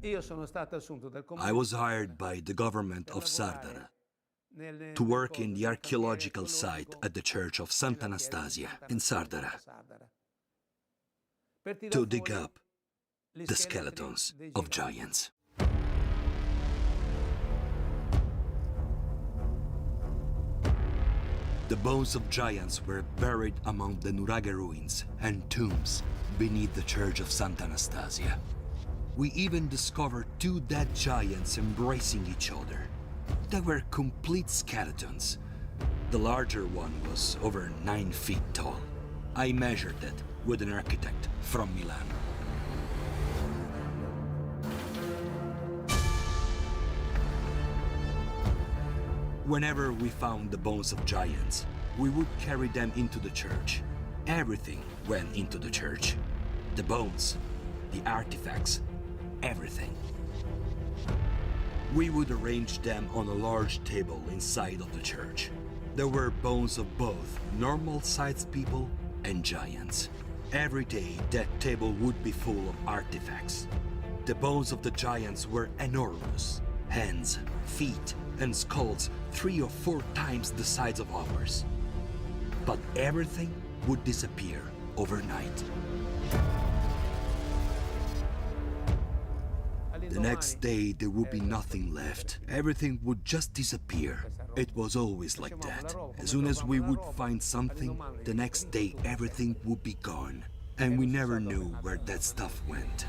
I was hired by the government of Sardara to work in the archaeological site at the Church of Sant'Anastasia in Sardara, to dig up the skeletons of giants. The bones of giants were buried among the nuraghe ruins and tombs beneath the Church of Sant'Anastasia. We even discovered two dead giants embracing each other. They were complete skeletons. The larger one was over 9 feet tall. I measured it with an architect from Milan. Whenever we found the bones of giants, we would carry them into the church. Everything went into the church. The bones, the artifacts, everything. We would arrange them on a large table inside of the church. There were bones of both normal-sized people and giants. Every day, that table would be full of artifacts. The bones of the giants were enormous. Hands, feet, and skulls 3 or 4 times the size of ours. But everything would disappear overnight. The next day, there would be nothing left. Everything would just disappear. It was always like that. As soon as we would find something, the next day everything would be gone. And we never knew where that stuff went.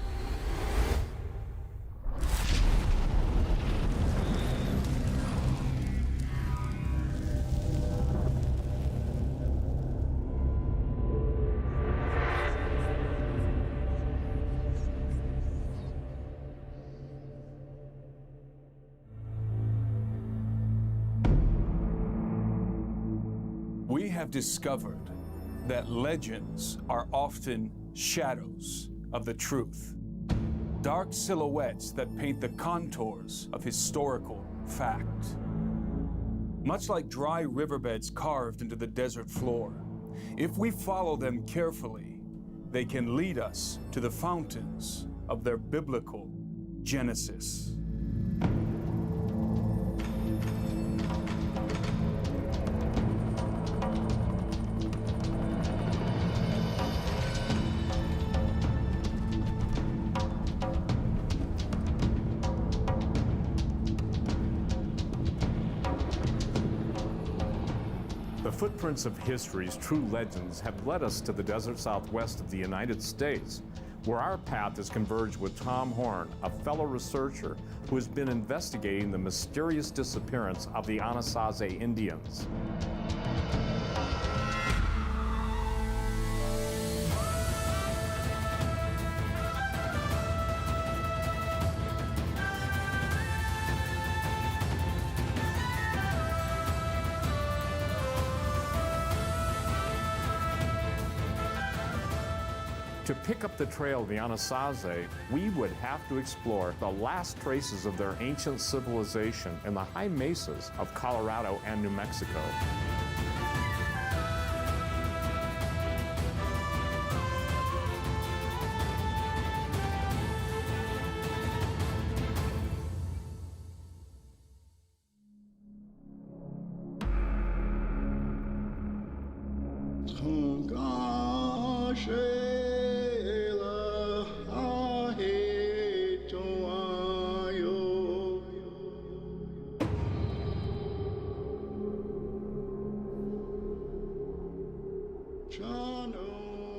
We have discovered that legends are often shadows of the truth, dark silhouettes that paint the contours of historical fact. Much like dry riverbeds carved into the desert floor, if we follow them carefully, they can lead us to the fountains of their biblical genesis. The footprints of history's true legends have led us to the desert southwest of the United States, where our path has converged with Tom Horn, a fellow researcher who has been investigating the mysterious disappearance of the Anasazi Indians. To pick up the trail of the Anasazi, we would have to explore the last traces of their ancient civilization in the high mesas of Colorado and New Mexico.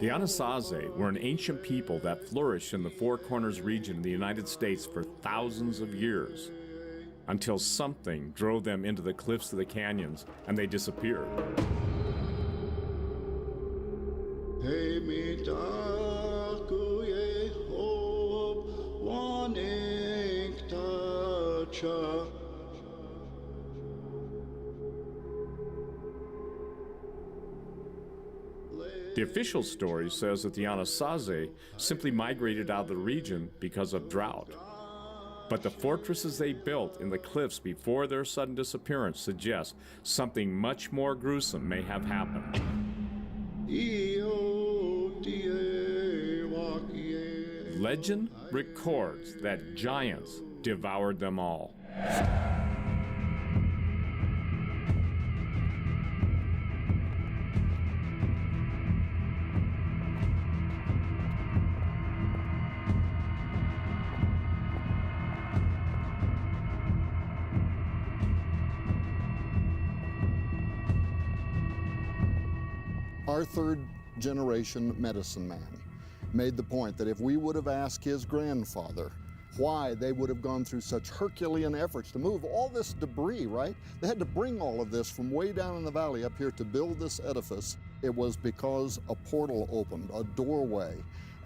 The Anasazi were an ancient people that flourished in the Four Corners region of the United States for thousands of years, until something drove them into the cliffs of the canyons and they disappeared. The official story says that the Anasazi simply migrated out of the region because of drought. But the fortresses they built in the cliffs before their sudden disappearance suggest something much more gruesome may have Legend records that giants devoured them all. Our third generation medicine man made the point that if we would have asked his grandfather why they would have gone through such Herculean efforts to move all this debris, right? They had to bring all of this from way down in the valley up here to build this edifice. It was because a portal opened, a doorway,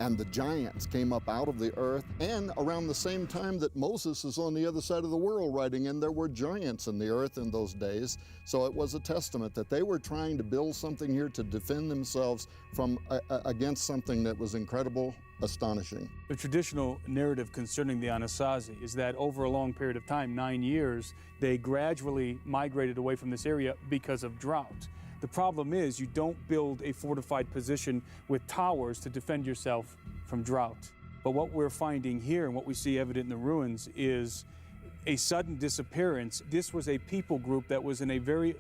and the giants came up out of the earth. And around the same time that Moses is on the other side of the world writing in, there were giants in the earth in those days. So it was a testament that they were trying to build something here to defend themselves from against something that was incredible, astonishing. The traditional narrative concerning the Anasazi is that over a long period of time, 9 years, they gradually migrated away from this area because of drought. The problem is you don't build a fortified position with towers to defend yourself from drought. But what we're finding here and what we see evident in the ruins is a sudden disappearance. This was a people group that was in a very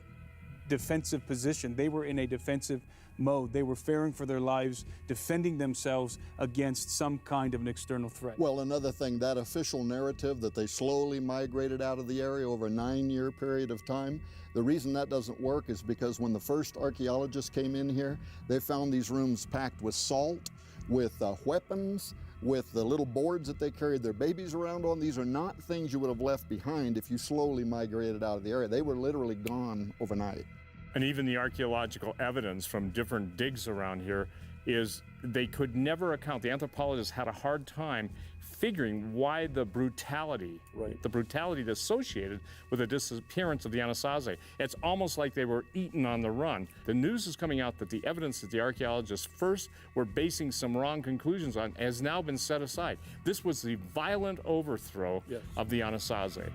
defensive position. They were in a defensive mode. They were fearing for their lives, defending themselves against some kind of an external threat. Well, another thing, that official narrative that they slowly migrated out of the area over a 9-year period of time, the reason that doesn't work is because when the first archaeologists came in here, they found these rooms packed with salt, with weapons, with the little boards that they carried their babies around on. These are not things you would have left behind if you slowly migrated out of the area. They were literally gone overnight. And even the archaeological evidence from different digs around here is they could never account. The anthropologists had a hard time figuring why the brutality, the brutality associated with the disappearance of the Anasazi. It's almost like they were eaten on the run. The news is coming out that the evidence that the archaeologists first were basing some wrong conclusions on has now been set aside. This was the violent overthrow of the Anasazi.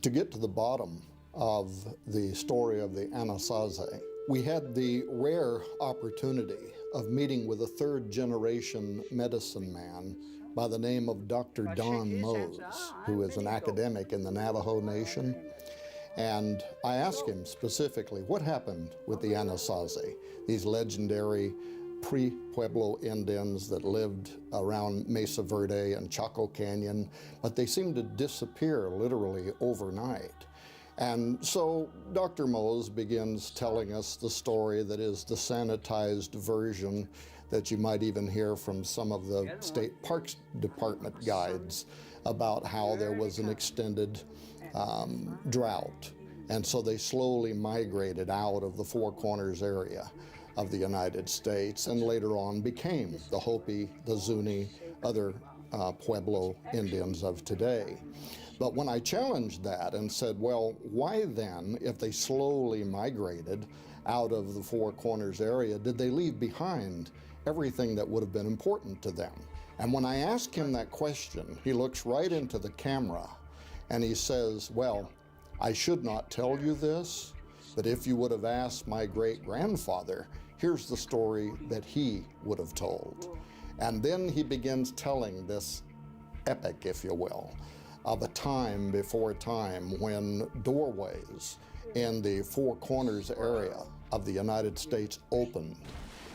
To get to the bottom of the story of the Anasazi, we had the rare opportunity of meeting with a third generation medicine man by the name of Dr. Don Mose, who is an academic in the Navajo Nation. And I asked him specifically what happened with the Anasazi, these legendary pre-Pueblo Indians that lived around Mesa Verde and Chaco Canyon, but they seemed to disappear literally overnight. And so Dr. Mose begins telling us the story that is the sanitized version that you might even hear from some of the State Parks Department guides about how there was an extended drought. And so they slowly migrated out of the Four Corners area of the United States, and later on became the Hopi, the Zuni, other Pueblo Indians of today. But when I challenged that and said, well, why then, if they slowly migrated out of the Four Corners area, did they leave behind everything that would have been important to them? And when I ask him that question, he looks right into the camera and he says, well, I should not tell you this, but if you would have asked my great-grandfather, here's the story that he would have told. And then he begins telling this epic, if you will, of a time before time when doorways in the Four Corners area of the United States opened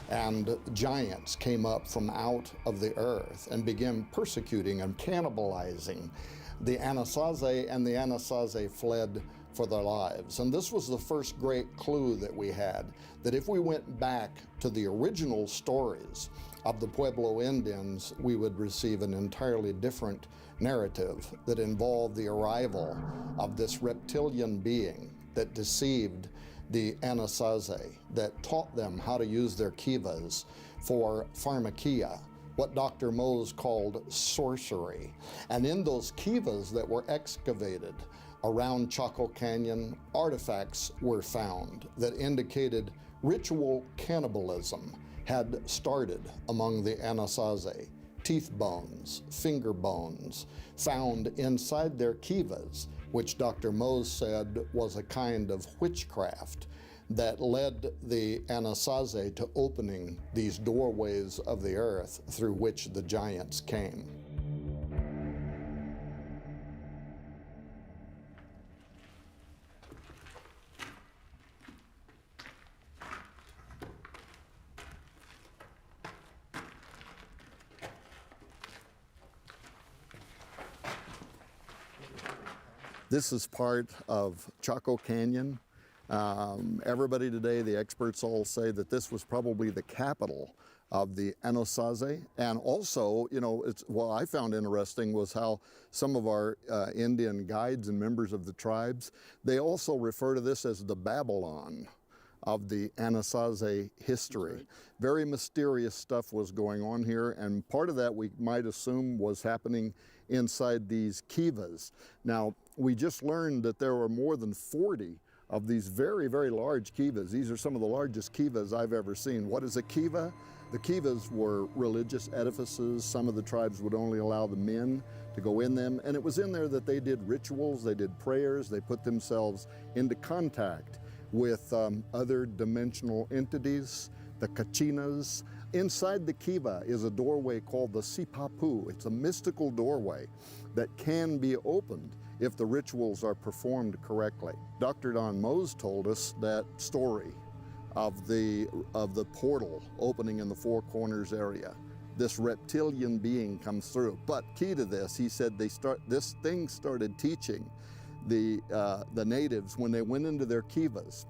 and giants came up from out of the earth and began persecuting and cannibalizing the Anasazi, and the Anasazi fled for their lives. And this was the first great clue that we had, that if we went back to the original stories of the Pueblo Indians, we would receive an entirely different narrative that involved the arrival of this reptilian being that deceived the Anasazi, that taught them how to use their kivas for pharmakia, what Dr. Mose called sorcery. And in those kivas that were excavated around Chaco Canyon, artifacts were found that indicated ritual cannibalism had started among the Anasazi. Teeth bones, finger bones, found inside their kivas, which Dr. Mose said was a kind of witchcraft that led the Anasazi to opening these doorways of the earth through which the giants came. This is part of Chaco Canyon. Everybody today, the experts all say that this was probably the capital of the Anasazi. And also, you know, what I found interesting was how some of our Indian guides and members of the tribes, they also refer to this as the Babylon of the Anasazi history. Very mysterious stuff was going on here, and part of that we might assume was happening inside these kivas. Now, we just learned that there were more than 40 of these very, very large kivas. These are some of the largest kivas I've ever seen. What is a kiva? The kivas were religious edifices. Some of the tribes would only allow the men to go in them, and it was in there that they did rituals, they did prayers, they put themselves into contact with other dimensional entities, the kachinas. Inside the kiva is a doorway called the sipapu. It's a mystical doorway that can be opened if the rituals are performed correctly. Dr. Don Mose told us that story of the portal opening in the Four Corners area. This reptilian being comes through. But key to this, he said this thing started teaching the natives when they went into their kivas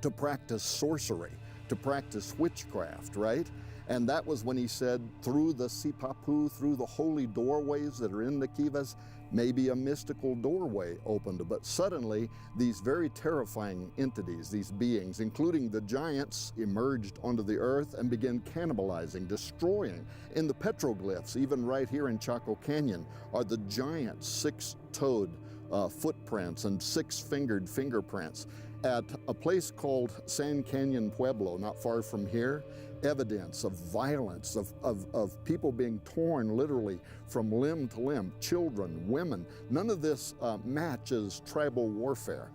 to practice sorcery, to practice witchcraft, right? And that was when he said, through the sipapu, through the holy doorways that are in the kivas, maybe a mystical doorway opened. But suddenly, these very terrifying entities, these beings, including the giants, emerged onto the earth and began cannibalizing, destroying. In the petroglyphs, even right here in Chaco Canyon, are the giant six-toed footprints and six-fingered fingerprints. At a place called San Canyon Pueblo, not far from here, evidence of violence, of people being torn literally from limb to limb, children, women. None of this matches tribal warfare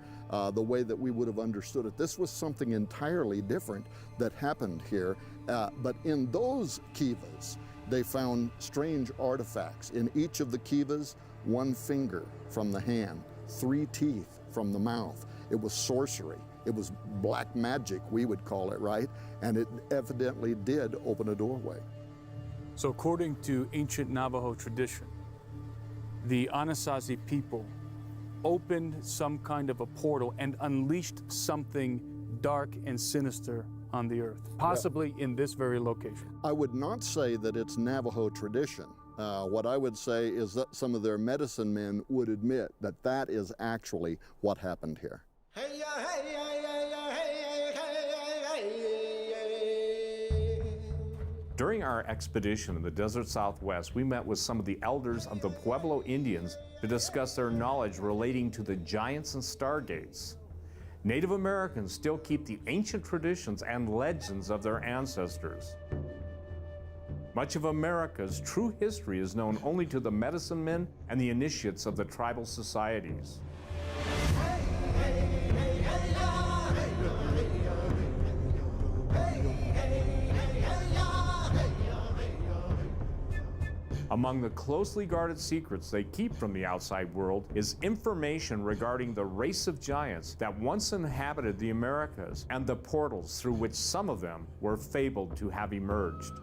the way that we would have understood it. This was something entirely different that happened here. But in those kivas, they found strange artifacts. In each of the kivas, one finger from the hand, 3 teeth from the mouth. It was sorcery. It was black magic, we would call it, right? And it evidently did open a doorway. So according to ancient Navajo tradition, the Anasazi people opened some kind of a portal and unleashed something dark and sinister on the earth, possibly in this very location. I would not say that it's Navajo tradition. What I would say is that some of their medicine men would admit that that is actually what happened here. During our expedition in the desert Southwest, we met with some of the elders of the Pueblo Indians to discuss their knowledge relating to the giants and stargates. Native Americans still keep the ancient traditions and legends of their ancestors. Much of America's true history is known only to the medicine men and the initiates of the tribal societies. Among the closely guarded secrets they keep from the outside world is information regarding the race of giants that once inhabited the Americas and the portals through which some of them were fabled to have emerged.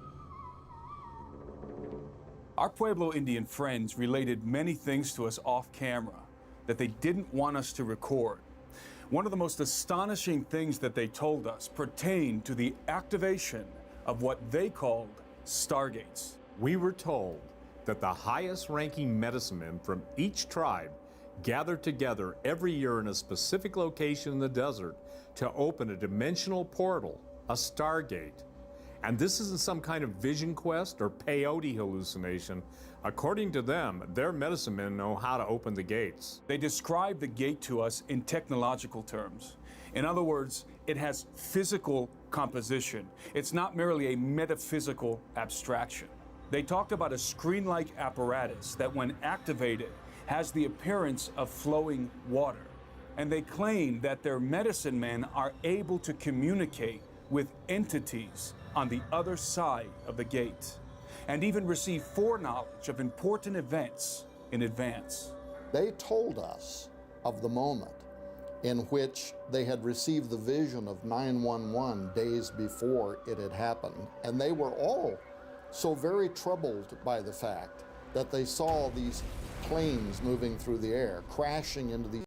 Our Pueblo Indian friends related many things to us off camera that they didn't want us to record. One of the most astonishing things that they told us pertained to the activation of what they called stargates. We were told that the highest ranking medicine men from each tribe gathered together every year in a specific location in the desert to open a dimensional portal, a stargate. And this isn't some kind of vision quest or peyote hallucination. According to them, their medicine men know how to open the gates. They describe the gate to us in technological terms. In other words, it has physical composition. It's not merely a metaphysical abstraction. They talked about a screen-like apparatus that, when activated, has the appearance of flowing water. And they claim that their medicine men are able to communicate with entities on the other side of the gate, and even receive foreknowledge of important events in advance. They told us of the moment in which they had received the vision of 911 days before it had happened, and they were all so very troubled by the fact that they saw these planes moving through the air, crashing into these